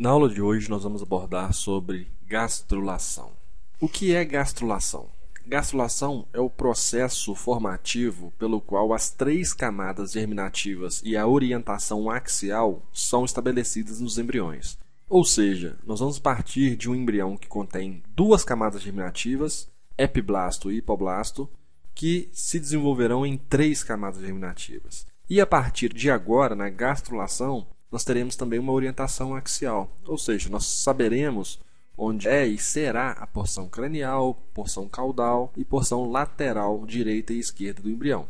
Na aula de hoje nós vamos abordar sobre gastrulação. O que é gastrulação? Gastrulação é o processo formativo pelo qual as três camadas germinativas e a orientação axial são estabelecidas nos embriões. Ou seja, nós vamos partir de um embrião que contém duas camadas germinativas, epiblasto e hipoblasto, que se desenvolverão em três camadas germinativas. E a partir de agora, na gastrulação, nós teremos também uma orientação axial, ou seja, nós saberemos onde é e será a porção cranial, porção caudal e porção lateral direita e esquerda do embrião.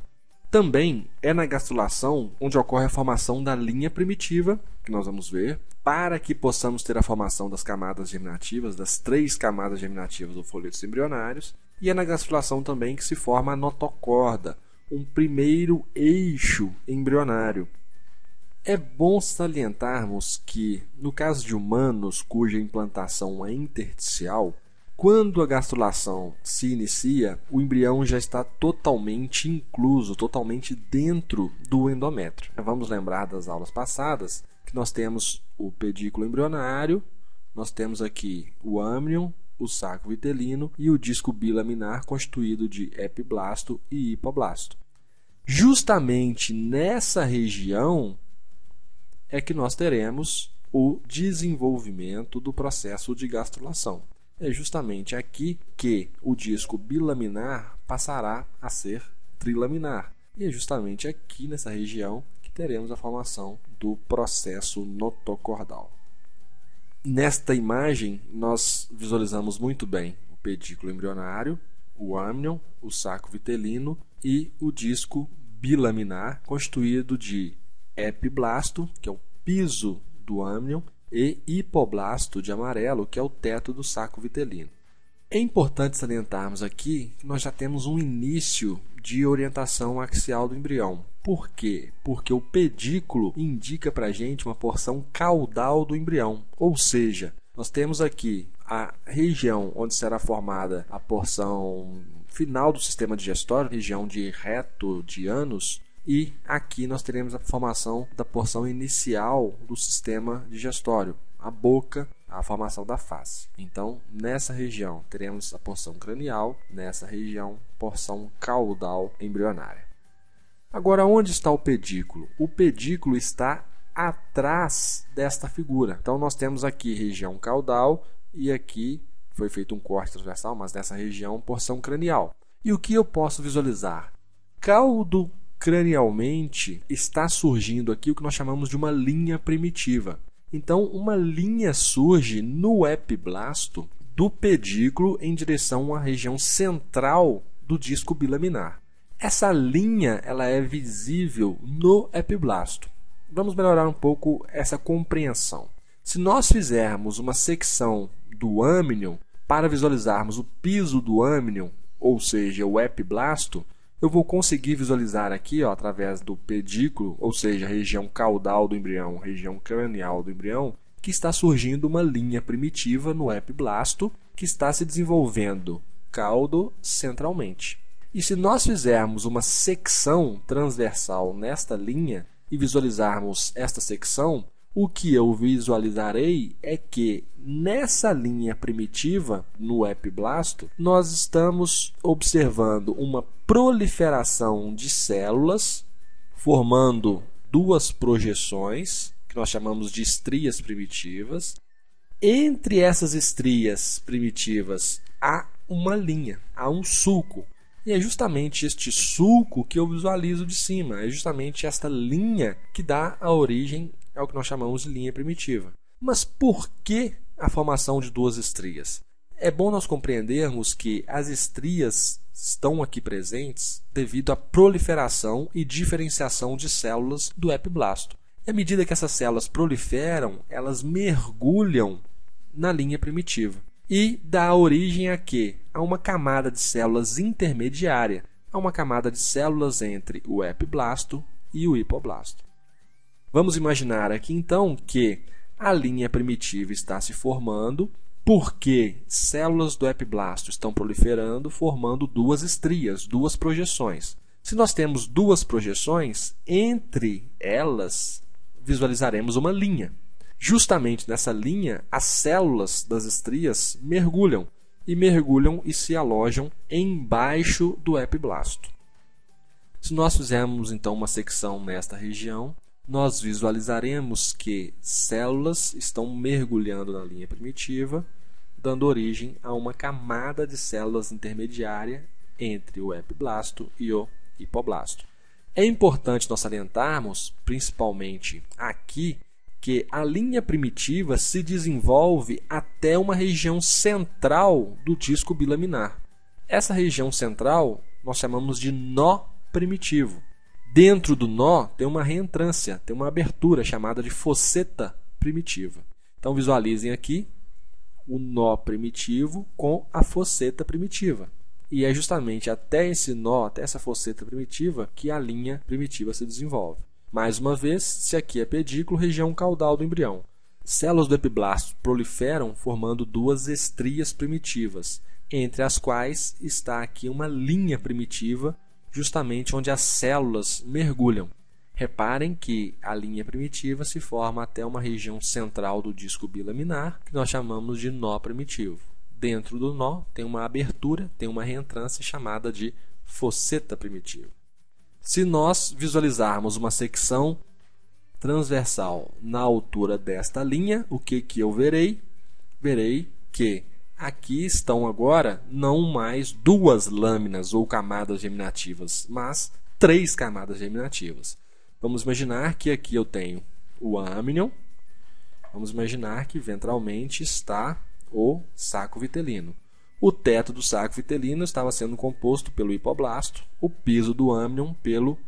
Também é na gastrulação onde ocorre a formação da linha primitiva, que nós vamos ver, para que possamos ter a formação das camadas germinativas, das três camadas germinativas do folhetos embrionários, e é na gastrulação também que se forma a notocorda, um primeiro eixo embrionário. É bom salientarmos que, no caso de humanos cuja implantação é intersticial, quando a gastrulação se inicia, o embrião já está totalmente incluso, totalmente dentro do endométrio. Vamos lembrar das aulas passadas que nós temos o pedículo embrionário, nós temos aqui o âmnion, o saco vitelino e o disco bilaminar constituído de epiblasto e hipoblasto. Justamente nessa região é que nós teremos o desenvolvimento do processo de gastrulação. É justamente aqui que o disco bilaminar passará a ser trilaminar. E é justamente aqui nessa região que teremos a formação do processo notocordal. Nesta imagem, nós visualizamos muito bem o pedículo embrionário, o âmnion, o saco vitelino e o disco bilaminar, constituído de epiblasto, que é o piso do âmnion, e hipoblasto de amarelo, que é o teto do saco vitelino. É importante salientarmos aqui que nós já temos um início de orientação axial do embrião. Por quê? Porque o pedículo indica para a gente uma porção caudal do embrião, ou seja, nós temos aqui a região onde será formada a porção final do sistema digestório, região de reto de ânus, e aqui nós teremos a formação da porção inicial do sistema digestório, a boca, a formação da face. Então, nessa região teremos a porção cranial, nessa região, porção caudal embrionária. Agora, onde está o pedículo? O pedículo está atrás desta figura. Então, nós temos aqui região caudal e aqui foi feito um corte transversal, mas nessa região, porção cranial. E o que eu posso visualizar? Caldo cranialmente está surgindo aqui o que nós chamamos de uma linha primitiva. Então, uma linha surge no epiblasto do pedículo em direção à região central do disco bilaminar. Essa linha ela é visível no epiblasto. Vamos melhorar um pouco essa compreensão. Se nós fizermos uma secção do âmnion para visualizarmos o piso do âmnion, ou seja, o epiblasto, eu vou conseguir visualizar aqui, através do pedículo, ou seja, a região caudal do embrião, região cranial do embrião, que está surgindo uma linha primitiva no epiblasto que está se desenvolvendo caudo-centralmente. E se nós fizermos uma secção transversal nesta linha e visualizarmos esta secção, o que eu visualizarei é que nessa linha primitiva, no epiblasto, nós estamos observando uma proliferação de células, formando duas projeções, que nós chamamos de estrias primitivas. Entre essas estrias primitivas há uma linha, há um sulco. E é justamente este sulco que eu visualizo de cima, é justamente esta linha que dá a origem ao que nós chamamos de linha primitiva. Mas por que a formação de duas estrias? É bom nós compreendermos que as estrias estão aqui presentes devido à proliferação e diferenciação de células do epiblasto. E à medida que essas células proliferam, elas mergulham na linha primitiva e dá origem a quê? A uma camada de células intermediária, a uma camada de células entre o epiblasto e o hipoblasto. Vamos imaginar aqui então que a linha primitiva está se formando porque células do epiblasto estão proliferando, formando duas estrias, duas projeções. Se nós temos duas projeções, entre elas visualizaremos uma linha. Justamente nessa linha, as células das estrias mergulham e se alojam embaixo do epiblasto. Se nós fizermos então uma secção nesta região, nós visualizaremos que células estão mergulhando na linha primitiva, dando origem a uma camada de células intermediária entre o epiblasto e o hipoblasto. É importante nós salientarmos, principalmente aqui, que a linha primitiva se desenvolve até uma região central do disco bilaminar. Essa região central nós chamamos de nó primitivo. Dentro do nó tem uma reentrância, tem uma abertura chamada de fosseta primitiva. Então visualizem aqui o nó primitivo com a fosseta primitiva. E é justamente até esse nó, até essa fosseta primitiva, que a linha primitiva se desenvolve. Mais uma vez, se aqui é pedículo, região caudal do embrião. Células do epiblasto proliferam formando duas estrias primitivas, entre as quais está aqui uma linha primitiva, justamente onde as células mergulham. Reparem que a linha primitiva se forma até uma região central do disco bilaminar, que nós chamamos de nó primitivo. Dentro do nó tem uma abertura, tem uma reentrância chamada de fosseta primitiva. Se nós visualizarmos uma secção transversal na altura desta linha, o que eu verei? Verei que aqui estão agora não mais duas lâminas ou camadas germinativas, mas três camadas germinativas. Vamos imaginar que aqui eu tenho o âmnion. Vamos imaginar que ventralmente está o saco vitelino. O teto do saco vitelino estava sendo composto pelo hipoblasto, o piso do âmnion pelo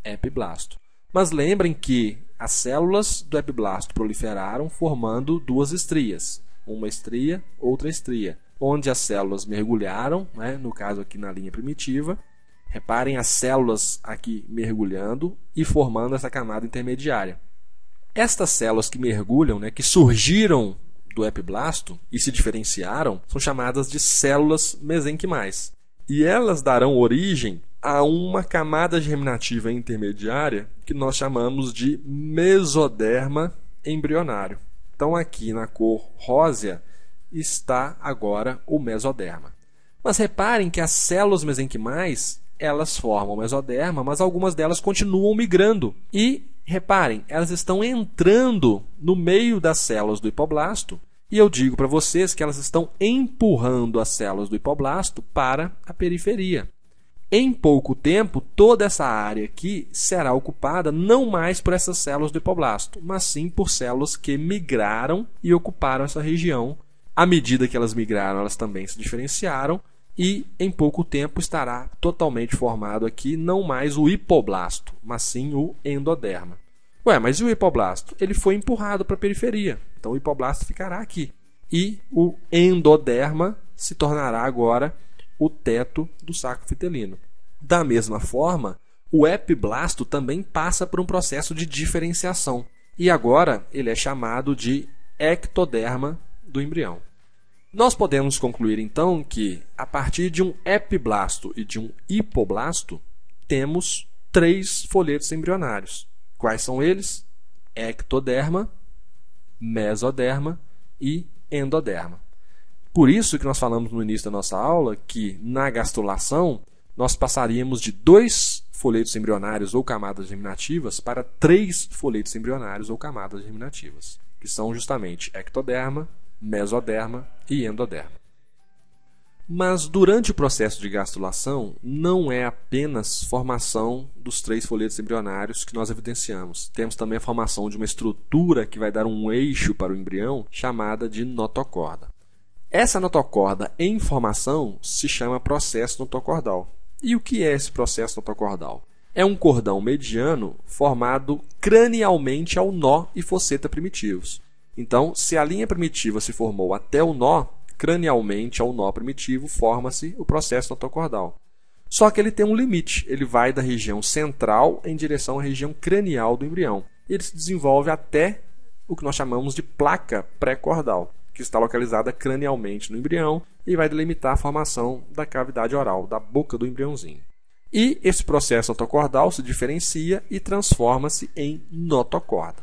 epiblasto. Mas lembrem que as células do epiblasto proliferaram formando duas estrias, uma estria, outra estria, onde as células mergulharam, no caso aqui na linha primitiva. Reparem as células aqui mergulhando e formando essa camada intermediária. Estas células que mergulham, que surgiram do epiblasto e se diferenciaram, são chamadas de células mesenquimais. E elas darão origem a uma camada germinativa intermediária que nós chamamos de mesoderma embrionário. Então aqui na cor rósea está agora o mesoderma. Mas reparem que as células mesenquimais, elas formam o mesoderma, mas algumas delas continuam migrando. E reparem, elas estão entrando no meio das células do hipoblasto, e eu digo para vocês que elas estão empurrando as células do hipoblasto para a periferia. Em pouco tempo, toda essa área aqui será ocupada não mais por essas células do hipoblasto, mas sim por células que migraram e ocuparam essa região. À medida que elas migraram, elas também se diferenciaram, e em pouco tempo estará totalmente formado aqui não mais o hipoblasto, mas sim o endoderma. Mas e o hipoblasto? Ele foi empurrado para a periferia, então o hipoblasto ficará aqui. E o endoderma se tornará agora o teto do saco vitelino. Da mesma forma, o epiblasto também passa por um processo de diferenciação, e agora ele é chamado de ectoderma do embrião. Nós podemos concluir, então, que, a partir de um epiblasto e de um hipoblasto, temos três folhetos embrionários. Quais são eles? Ectoderma, mesoderma e endoderma. Por isso que nós falamos no início da nossa aula que, na gastrulação, nós passaríamos de 2 folhetos embrionários ou camadas germinativas para 3 folhetos embrionários ou camadas germinativas, que são justamente ectoderma, mesoderma e endoderma. Mas durante o processo de gastrulação, não é apenas formação dos 3 folhetos embrionários que nós evidenciamos. Temos também a formação de uma estrutura que vai dar um eixo para o embrião, chamada de notocorda. Essa notocorda em formação se chama processo notocordal. E o que é esse processo notocordal? É um cordão mediano formado cranialmente ao nó e fosseta primitivos. Então, se a linha primitiva se formou até o nó, cranialmente ao nó primitivo forma-se o processo notocordal. Só que ele tem um limite, ele vai da região central em direção à região cranial do embrião. Ele se desenvolve até o que nós chamamos de placa pré-cordal, que está localizada cranialmente no embrião e vai delimitar a formação da cavidade oral, da boca do embriãozinho. E esse processo notocordal se diferencia e transforma-se em notocorda.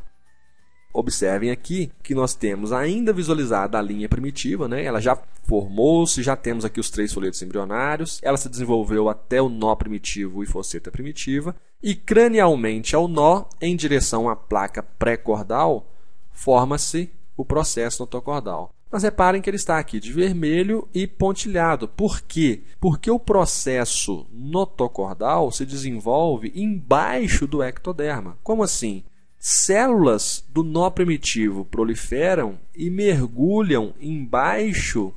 Observem aqui que nós temos ainda visualizada a linha primitiva, né? Ela já formou-se, já temos aqui os 3 folhetos embrionários, ela se desenvolveu até o nó primitivo e fosseta primitiva, e cranialmente ao nó, em direção à placa pré-cordal, forma-se o processo notocordal. Mas reparem que ele está aqui de vermelho e pontilhado. Por quê? Porque o processo notocordal se desenvolve embaixo do ectoderma. Como assim? Células do nó primitivo proliferam e mergulham embaixo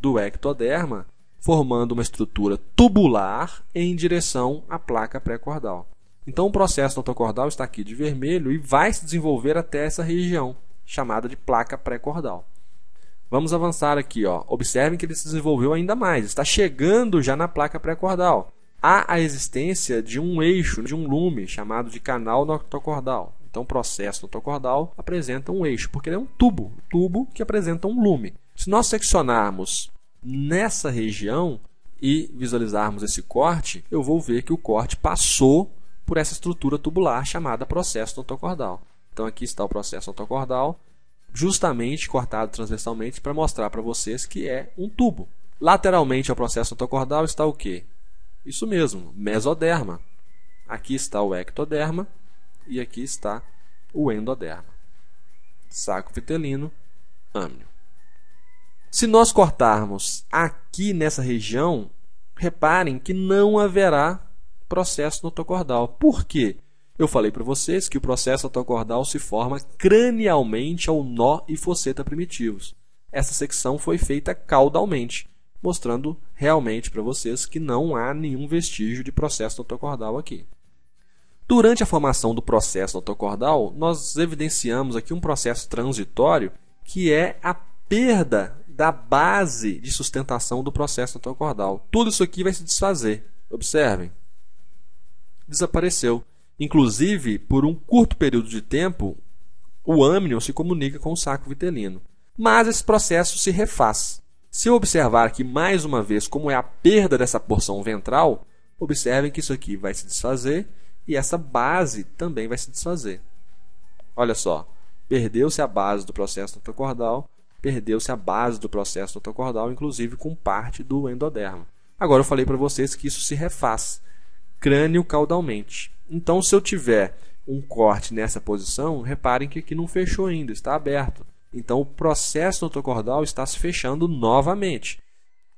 do ectoderma, formando uma estrutura tubular em direção à placa pré-cordal. Então, o processo notocordal está aqui de vermelho e vai se desenvolver até essa região, chamada de placa pré-cordal. Vamos avançar aqui. Observem que ele se desenvolveu ainda mais, está chegando já na placa pré-cordal. Há a existência de um eixo, de um lume, chamado de canal notocordal. Então, o processo notocordal apresenta um eixo, porque ele é um tubo que apresenta um lume. Se nós seccionarmos nessa região e visualizarmos esse corte, eu vou ver que o corte passou por essa estrutura tubular chamada processo notocordal. Então, aqui está o processo notocordal, justamente cortado transversalmente para mostrar para vocês que é um tubo. Lateralmente ao processo notocordal está o quê? Isso mesmo, mesoderma. Aqui está o ectoderma e aqui está o endoderma. Saco vitelino, âmnio. Se nós cortarmos aqui nessa região, reparem que não haverá processo notocordal. Por quê? Eu falei para vocês que o processo notocordal se forma cranialmente ao nó e fosseta primitivos. Essa secção foi feita caudalmente, mostrando realmente para vocês que não há nenhum vestígio de processo notocordal aqui. Durante a formação do processo notocordal, nós evidenciamos aqui um processo transitório que é a perda da base de sustentação do processo notocordal. Tudo isso aqui vai se desfazer. Observem. Desapareceu. Inclusive, por um curto período de tempo, o âmnio se comunica com o saco vitelino. Mas esse processo se refaz. Se eu observar aqui mais uma vez como é a perda dessa porção ventral, observem que isso aqui vai se desfazer e essa base também vai se desfazer. Olha só, perdeu-se a base do processo notocordal, perdeu-se a base do processo notocordal, inclusive com parte do endoderma. Agora eu falei para vocês que isso se refaz crânio-caudalmente. Então, se eu tiver um corte nessa posição, reparem que aqui não fechou ainda, está aberto. Então, o processo notocordal está se fechando novamente,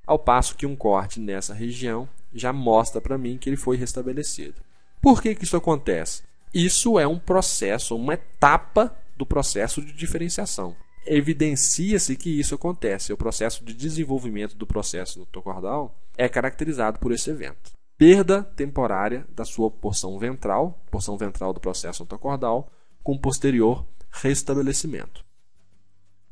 ao passo que um corte nessa região já mostra para mim que ele foi restabelecido. Por que isso acontece? Isso é um processo, uma etapa do processo de diferenciação. Evidencia-se que isso acontece. O processo de desenvolvimento do processo notocordal é caracterizado por esse evento. Perda temporária da sua porção ventral do processo notocordal, com posterior restabelecimento.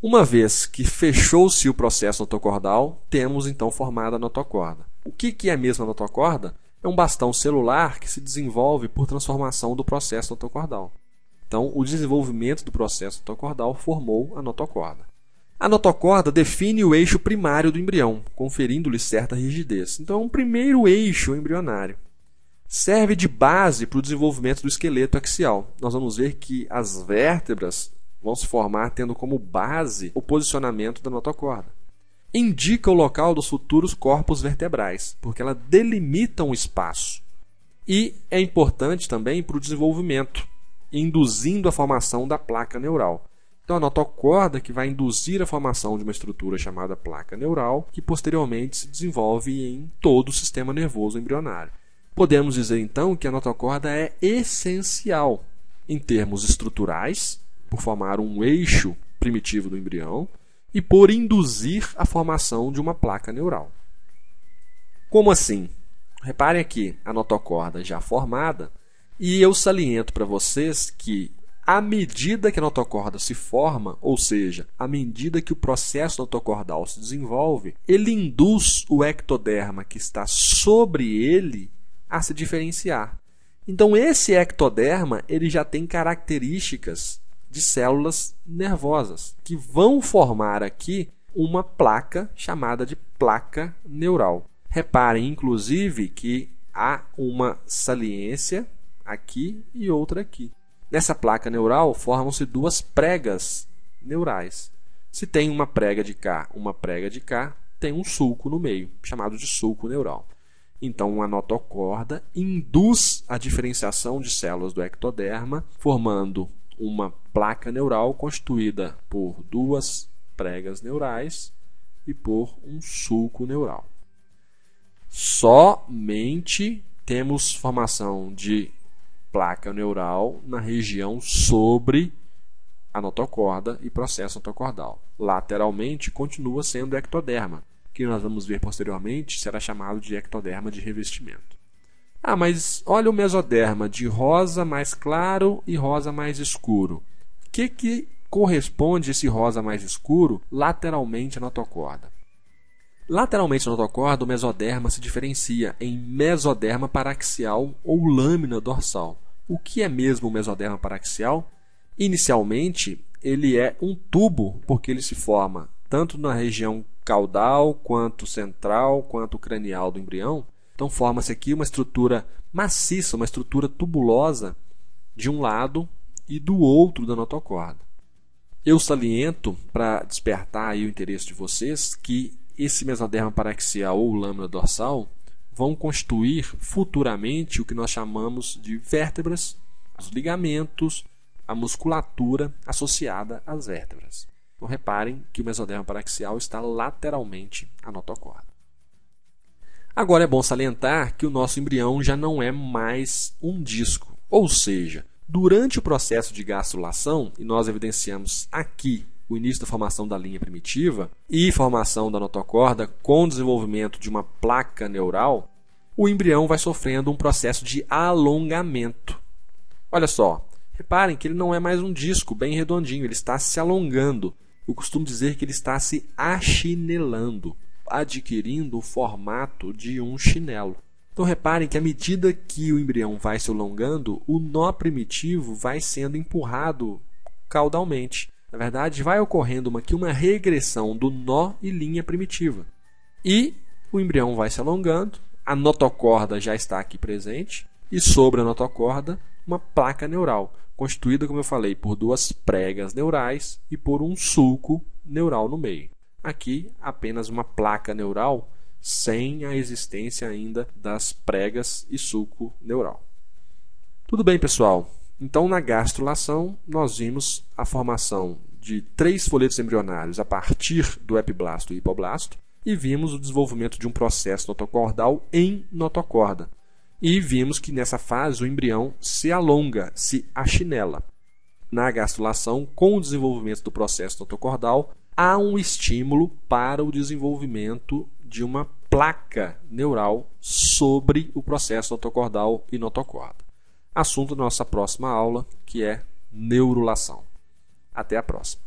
Uma vez que fechou-se o processo notocordal, temos então formada a notocorda. O que é mesmo a notocorda? É um bastão celular que se desenvolve por transformação do processo notocordal. Então, o desenvolvimento do processo notocordal formou a notocorda. A notocorda define o eixo primário do embrião, conferindo-lhe certa rigidez. Então, é um primeiro eixo embrionário. Serve de base para o desenvolvimento do esqueleto axial. Nós vamos ver que as vértebras vão se formar tendo como base o posicionamento da notocorda. Indica o local dos futuros corpos vertebrais, porque ela delimita um espaço. E é importante também para o desenvolvimento, induzindo a formação da placa neural. Então, a notocorda que vai induzir a formação de uma estrutura chamada placa neural, que posteriormente se desenvolve em todo o sistema nervoso embrionário. Podemos dizer, então, que a notocorda é essencial em termos estruturais, por formar um eixo primitivo do embrião, e por induzir a formação de uma placa neural. Como assim? Reparem aqui a notocorda já formada, e eu saliento para vocês que, à medida que a notocorda se forma, ou seja, à medida que o processo notocordal se desenvolve, ele induz o ectoderma que está sobre ele a se diferenciar. Então, esse ectoderma ele já tem características de células nervosas, que vão formar aqui uma placa chamada de placa neural. Reparem, inclusive, que há uma saliência aqui e outra aqui. Nessa placa neural formam-se duas pregas neurais. Se tem uma prega de cá, tem um sulco no meio, chamado de sulco neural. Então, a notocorda induz a diferenciação de células do ectoderma, formando uma placa neural constituída por duas pregas neurais e por um sulco neural. Somente temos formação de placa neural na região sobre a notocorda e processo notocordal. Lateralmente, continua sendo ectoderma, que nós vamos ver posteriormente será chamado de ectoderma de revestimento. Ah, mas olha o mesoderma de rosa mais claro e rosa mais escuro. O que corresponde esse rosa mais escuro lateralmente à notocorda? Lateralmente à notocorda, o mesoderma se diferencia em mesoderma paraxial ou lâmina dorsal. O que é mesmo o mesoderma paraxial? Inicialmente, ele é um tubo, porque ele se forma tanto na região caudal, quanto central, quanto cranial do embrião. Então, forma-se aqui uma estrutura maciça, uma estrutura tubulosa de um lado e do outro da notocorda. Eu saliento, para despertar aí o interesse de vocês, que esse mesoderma paraxial ou lâmina dorsal vão constituir futuramente o que nós chamamos de vértebras, os ligamentos, a musculatura associada às vértebras. Então, reparem que o mesoderma paraxial está lateralmente à notocorda. Agora é bom salientar que o nosso embrião já não é mais um disco, ou seja, durante o processo de gastrulação, e nós evidenciamos aqui o início da formação da linha primitiva e formação da notocorda com o desenvolvimento de uma placa neural, o embrião vai sofrendo um processo de alongamento. Olha só, reparem que ele não é mais um disco bem redondinho, ele está se alongando. Eu costumo dizer que ele está se achinelando, adquirindo o formato de um chinelo. Então reparem que à medida que o embrião vai se alongando, o nó primitivo vai sendo empurrado caudalmente. Na verdade, vai ocorrendo uma regressão do nó e linha primitiva. E o embrião vai se alongando, a notocorda já está aqui presente, e sobre a notocorda, uma placa neural, constituída, como eu falei, por duas pregas neurais e por um sulco neural no meio. Aqui, apenas uma placa neural, sem a existência ainda das pregas e sulco neural. Tudo bem, pessoal? Então, na gastrulação, nós vimos a formação de 3 folhetos embrionários a partir do epiblasto e hipoblasto e vimos o desenvolvimento de um processo notocordal em notocorda. E vimos que nessa fase o embrião se alonga, se achinela. Na gastrulação, com o desenvolvimento do processo notocordal, há um estímulo para o desenvolvimento de uma placa neural sobre o processo notocordal e notocorda. Assunto da nossa próxima aula, que é neurulação. Até a próxima.